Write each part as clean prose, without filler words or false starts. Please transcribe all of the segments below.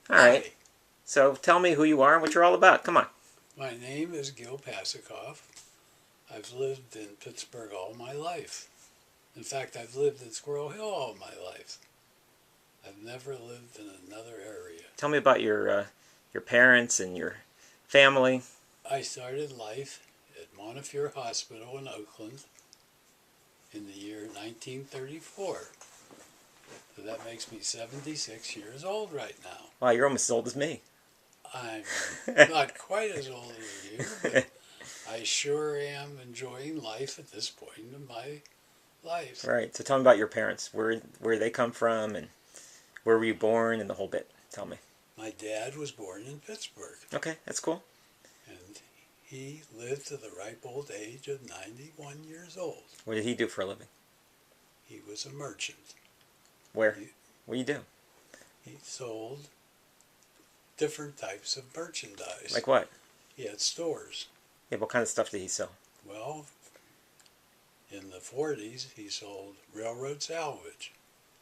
All right. Hi, So tell me who you are and what you're all about. Come on. my name is Gil Pasikoff. I've lived in Pittsburgh all my life. In fact, I've lived in Squirrel Hill all my life. I've never lived in another area. Tell me about your parents and your family. I started life at Montefiore Hospital in Oakland in the year 1934. So that makes me 76 years old right now. Wow, you're almost as old as me. I'm not quite as old as you, but I sure am enjoying life at this point in my life. Right. So tell me about your parents. Where they come from and where were you born and the whole bit. Tell me. My dad was born in Pittsburgh, Okay, that's cool. and he lived to the ripe old age of 91 years old. What did he do for a living? He was a merchant. Where? He, What do you do? he sold different types of merchandise. Like what? He had stores. Yeah, what kind of stuff did he sell? Well, in the 40s, he sold railroad salvage.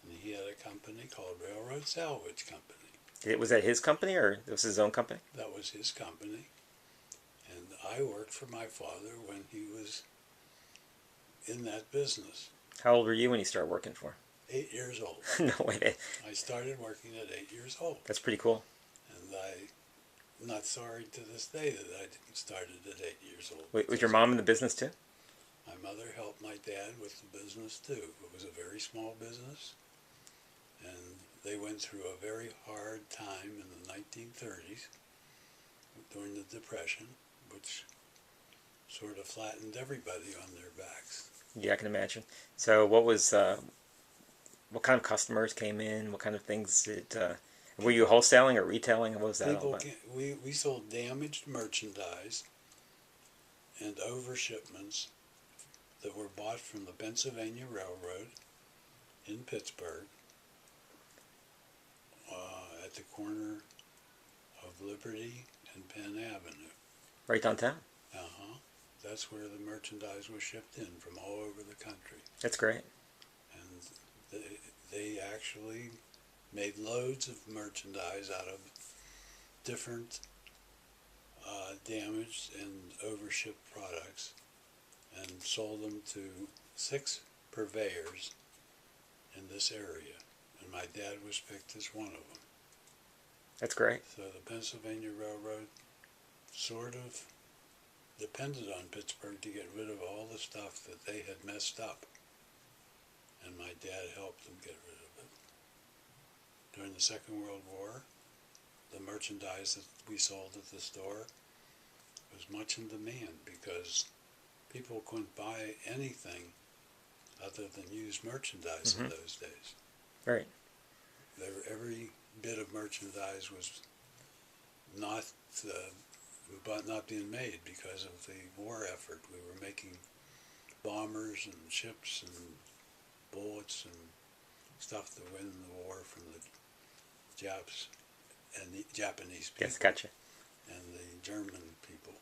And he had a company called Railroad Salvage Company. Was that his company or was it his own company? That was his company. And I worked for my father when he was in that business. How old were you when you started working for 8 years old. him? No way. I started working at 8 years old. That's pretty cool. And I'm not sorry to this day that I started at 8 years old. Wait, was your mom in the business too? My mother helped my dad with the business too. It was a very small business. And they went through a very hard time in the 1930s during the Depression, which sort of flattened everybody on their backs. Yeah, I can imagine. So what kind of customers came in? What kind of things were you wholesaling or retailing? What was that all about? We sold damaged merchandise and overshipments that were bought from the Pennsylvania Railroad in Pittsburgh at the corner of Liberty and Penn Avenue. Right downtown? Uh-huh. That's where the merchandise was shipped in from all over the country. That's great. And they actually made loads of merchandise out of different damaged and overshipped products and sold them to 6 purveyors in this area. And my dad was picked as one of them. That's great. So the Pennsylvania Railroad sort of depended on Pittsburgh to get rid of all the stuff that they had messed up. And my dad helped them get rid of it. During the Second World War, the merchandise that we sold at the store was much in demand because people couldn't buy anything other than used merchandise in those days. Right. Every bit of merchandise was not being made because of the war effort. We were making bombers and ships and bullets and stuff to win the war from the Japs and the Japanese people. Yes, gotcha. And the German people.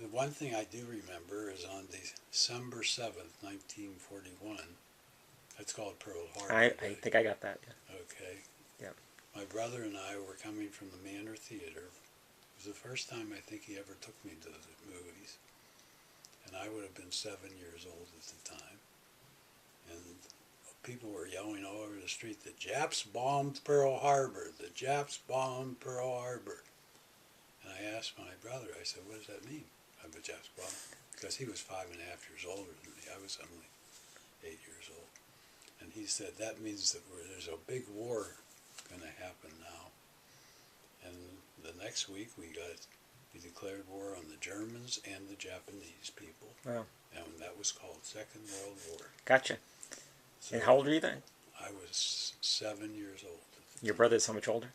The one thing I do remember is on December 7th, 1941. That's called Pearl Harbor. I think I got that. Yeah. Okay. Yeah. My brother and I were coming from the Manor Theater. It was the first time I think he ever took me to the movies. And I would have been 7 years old at the time. And people were yelling all over the street, "The Japs bombed Pearl Harbor! The Japs bombed Pearl Harbor!" And I asked my brother, I said, "What does that mean? The Japs bombed?" Because he was 5.5 years older than me. I was only 8 years old. And he said, "That means that there's a big war going to happen now." And the next week we declared war on the Germans and the Japanese people. Wow. And that was called Second World War. Gotcha. So And how old are you then? I was 7 years old. Your brother's how much older?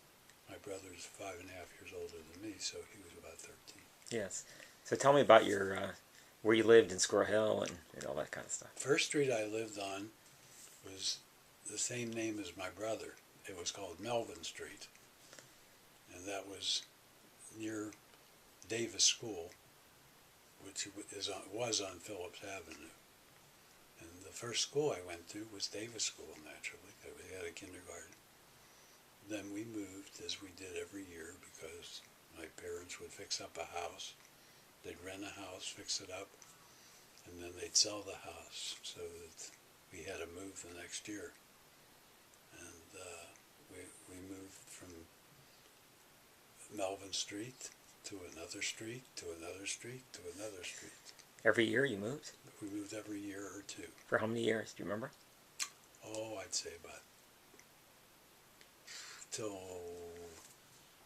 My brother's 5.5 years older than me, so he was about 13. Yes. So tell me about your where you lived in Squirrel Hill and all that kind of stuff. First street I lived on was the same name as my brother. It was called Melvin Street. And that was near Davis School, which was on Phillips Avenue. And the first school I went to was Davis School, naturally. They had a kindergarten. then we moved, as we did every year, because my parents would fix up a house. They'd rent a house, fix it up, and then they'd sell the house so that we had to move the next year. And we moved from Melvin Street to another street, to another street, to another street. Every year you moved? We moved every year or two. For how many years? Do you remember? Oh, I'd say about till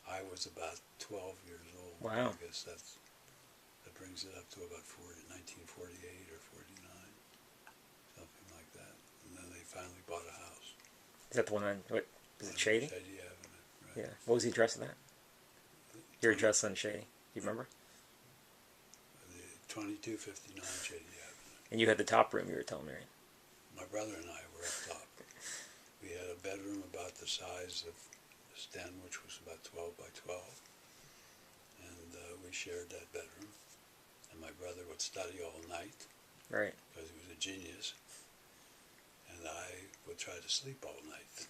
I was about 12 years old. Wow. I guess that brings it up to about 1948 or 49, something like that. And then they finally bought a house. Is that the one on, what, is it Shady? Shady Avenue, right. Yeah. What was the address of that? Your address on Shady. Do you remember? 2259 Shady Avenue. And you had the top room, you were telling me, right? My brother and I were up top. We had a bedroom about the size of this den, which was about 12 by 12. And we shared that bedroom. And my brother would study all night. Right. Because he was a genius. And I would try to sleep all night.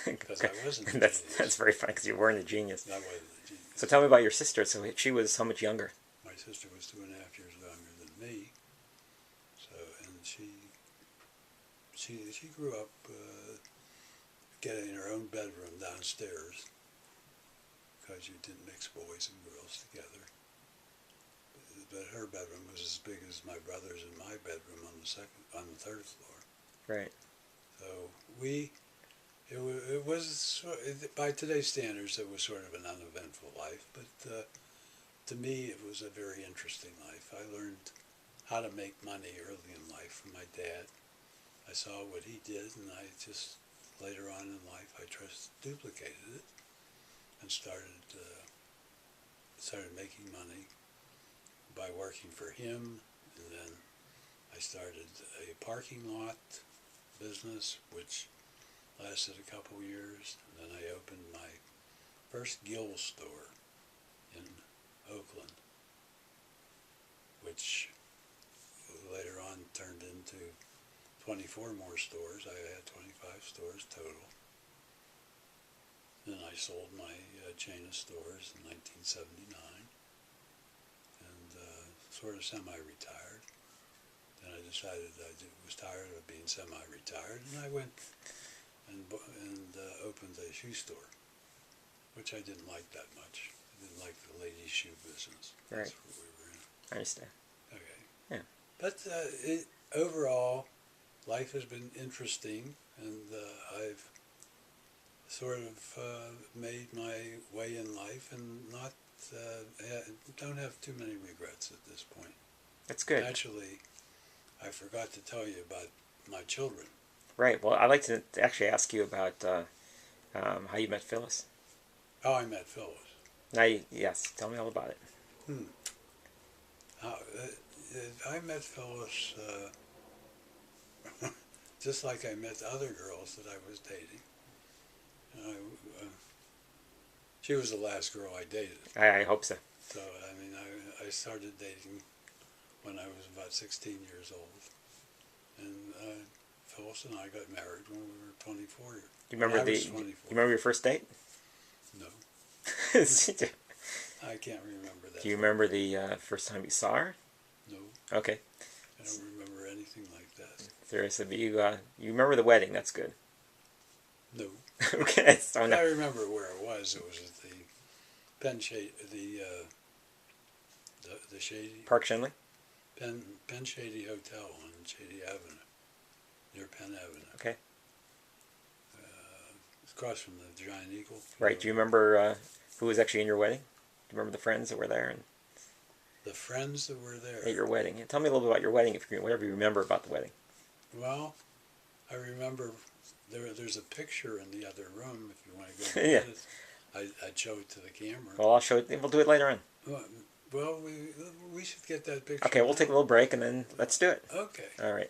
Because I wasn't a genius. That's very funny, because you weren't a genius. I wasn't a genius. So tell me about your sister. So she was how much younger? My sister was 2.5 years younger than me. So, and she grew up getting her own bedroom downstairs, because you didn't mix boys and girls together. But her bedroom was as big as my brother's and my bedroom on the third floor. Right. So it was by today's standards, it was sort of an uneventful life, but to me it was a very interesting life. I learned how to make money early in life from my dad. I saw what he did, and I just later on in life I duplicated it and started making money by working for him. And then I started a parking lot business, which lasted a couple years. And then I opened my first Gill store in Oakland, which later on turned into 24 more stores. I had 25 stores total. Then I sold my chain of stores in 1979 and sort of semi-retired. Then I decided I was tired of being semi-retired, and I went and opened a shoe store, which I didn't like that much. I didn't like the ladies' shoe business. Right. That's what we were in. I understand. Okay. Yeah. But overall, life has been interesting, and I've sort of made my way in life, and don't have too many regrets at this point. That's good. Actually, I forgot to tell you about my children. Right. Well, I'd like to actually ask you about how you met Phyllis. How I met Phyllis. Yes. Tell me all about it. I met Phyllis just like I met other girls that I was dating. She was the last girl I dated. I hope so. So, I mean, I started dating when I was about 16 years old. And Phyllis and I got married when we were 24 years. Do you remember you remember your first date? No. Do I can't remember that. you remember the first time you saw her? No. Okay. I don't remember anything like that. Seriously, but you remember the wedding. That's good. No. Okay. So I remember where it was. It was at the Penn Shady, the Shady Park Shenley. Penn Shady Hotel on Shady Avenue, near Penn Avenue. Okay. It's across from the Giant Eagle. Right. Do you remember who was actually in your wedding? Do you remember the friends that were there and The friends that were there. at your wedding? Tell me a little bit about your wedding, whatever you remember about the wedding. Well, I remember there's a picture in the other room. If you want to go. Yeah. I'd show it to the camera. Well, I'll show it. We'll do it later on. Well, we should get that picture. Okay, we'll take a little break and then let's do it. Okay. All right.